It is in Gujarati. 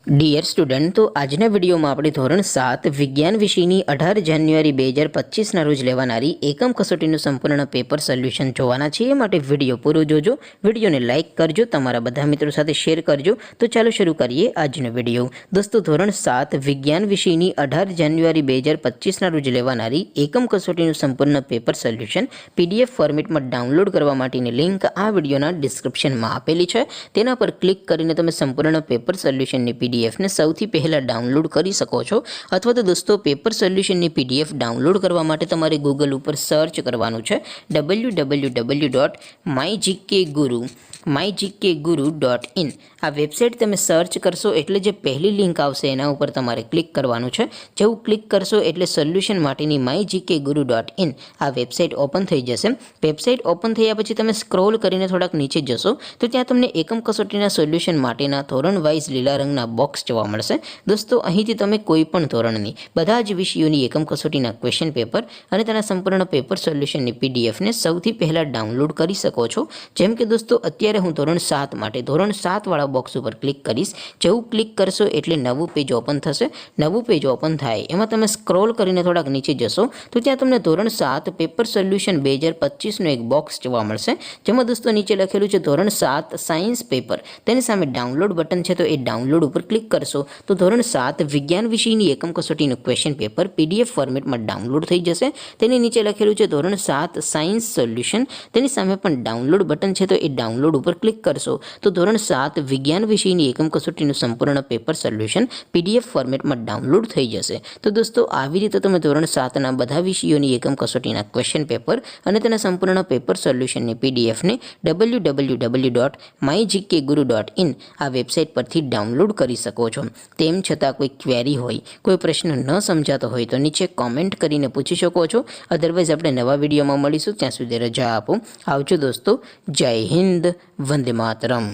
ડિયર સ્ટુડન્ટ, તો આજના વિડીયોમાં આપણે ધોરણ 7 વિજ્ઞાન વિષયની 18 જાન્યુઆરી 2025ના રોજ લેવાનારી એકમ કસોટીનું સંપૂર્ણ પેપર સોલ્યુશન જોવાના છે। એ માટે વિડીયો પૂરો જોજો, વિડીયોને લાઇક કરજો, તમારા બધા મિત્રો સાથે શેર કરજો। તો ચાલો શરૂ કરીએ આજનો વિડીયો। દોસ્તો, ધોરણ 7 વિજ્ઞાન વિષયની 18 જાન્યુઆરી 2025ના રોજ લેવાનારી એકમ કસોટીનું સંપૂર્ણ પેપર સોલ્યુશન PDF ફોર્મેટમાં ડાઉનલોડ કરવા માટેની લિંક આ વિડીયોના ડિસ્ક્રિપ્શનમાં આપેલી છે। તેના પર ક્લિક કરીને તમે સંપૂર્ણ પેપર સોલ્યુશનની PDF ને સૌથી પહેલા ડાઉનલોડ કરી શકો છો। અથવા તો દોસ્તો, પેપર સોલ્યુશનની PDF ડાઉનલોડ કરવા માટે તમારે ગૂગલ ઉપર સર્ચ કરવાનું છે www.mygkguru.in। આ વેબસાઇટ તમે સર્ચ કરશો એટલે જે પહેલી લિંક આવશે એના ઉપર તમારે ક્લિક કરવાનું છે। જેવું ક્લિક કરશો એટલે સોલ્યુશન માટેની mygkguru.in આ વેબસાઇટ ઓપન થઈ જશે। વેબસાઇટ ઓપન થયા પછી તમે સ્ક્રોલ કરીને થોડાક નીચે જશો તો ત્યાં તમને એકમ કસોટીના સોલ્યુશન માટેના ધોરણ વાઇઝ લીલા રંગના બોક્સ જોવા મળશે। દોસ્તો, અહીંથી તમે કોઈ પણ ધોરણની બધા જ વિષયોની એકમ કસોટીના ક્વેશ્ચન પેપર અને તેના સંપૂર્ણ પેપર સોલ્યુશનની PDF ને સૌથી પહેલાં ડાઉનલોડ કરી શકો છો। જેમ કે દોસ્તો, અત્યારે હું ધોરણ 7 માટે ધોરણ 7 વાળા બોક્સ ઉપર ક્લિક કરીશ। જેવું ક્લિક કરશો એટલે નવું પેજ ઓપન થશે। નવું પેજ ઓપન થાય એમાં તમે સ્ક્રોલ કરીને થોડાક નીચે જશો તો ત્યાં તમને ધોરણ 7 પેપર સોલ્યુશન 2025નું એક બોક્સ જોવા મળશે। જેમાં દોસ્તો નીચે લખેલું છે ધોરણ 7 સાયન્સ પેપર, તેની સામે ડાઉનલોડ બટન છે, તો એ ડાઉનલોડ ઉપર ક્લિક કરશો તો ધોરણ 7 વિજ્ઞાન વિષયની એકમ કસોટીનું ક્વેશ્ચન પેપર PDF ફોર્મેટમાં ડાઉનલોડ થઈ જશે। તેની નીચે લખેલું છે ધોરણ 7 સાયન્સ સોલ્યુશન, તેની સામે પણ ડાઉનલોડ બટન છે, તો એ ડાઉનલોડ ઉપર ક્લિક કરશો તો ધોરણ 7 વિજ્ઞાન વિષયની એકમ કસોટીનું સંપૂર્ણ પેપર સોલ્યુશન PDF ફોર્મેટમાં ડાઉનલોડ થઈ જશે। તો દોસ્તો, આવી રીતે તમે ધોરણ 7ના બધા વિષયોની એકમ કસોટીના ક્વેશ્ચન પેપર અને તેના સંપૂર્ણ પેપર સોલ્યુશનની PDF ને www.mygkguru.in આ વેબસાઇટ પરથી ડાઉનલોડ કરી શકો છો। તેમ છતાં કોઈ ક્વેરી હોય, કોઈ પ્રશ્ન ન સમજાતો હોય તો નીચે કોમેન્ટ કરીને પૂછી શકો છો। અધરવાઇઝ આપણે નવા વિડીયોમાં મળીશું, ત્યાં સુધી રજા આપો। આવજો દોસ્તો, જય હિન્દ, વંદે માતરમ।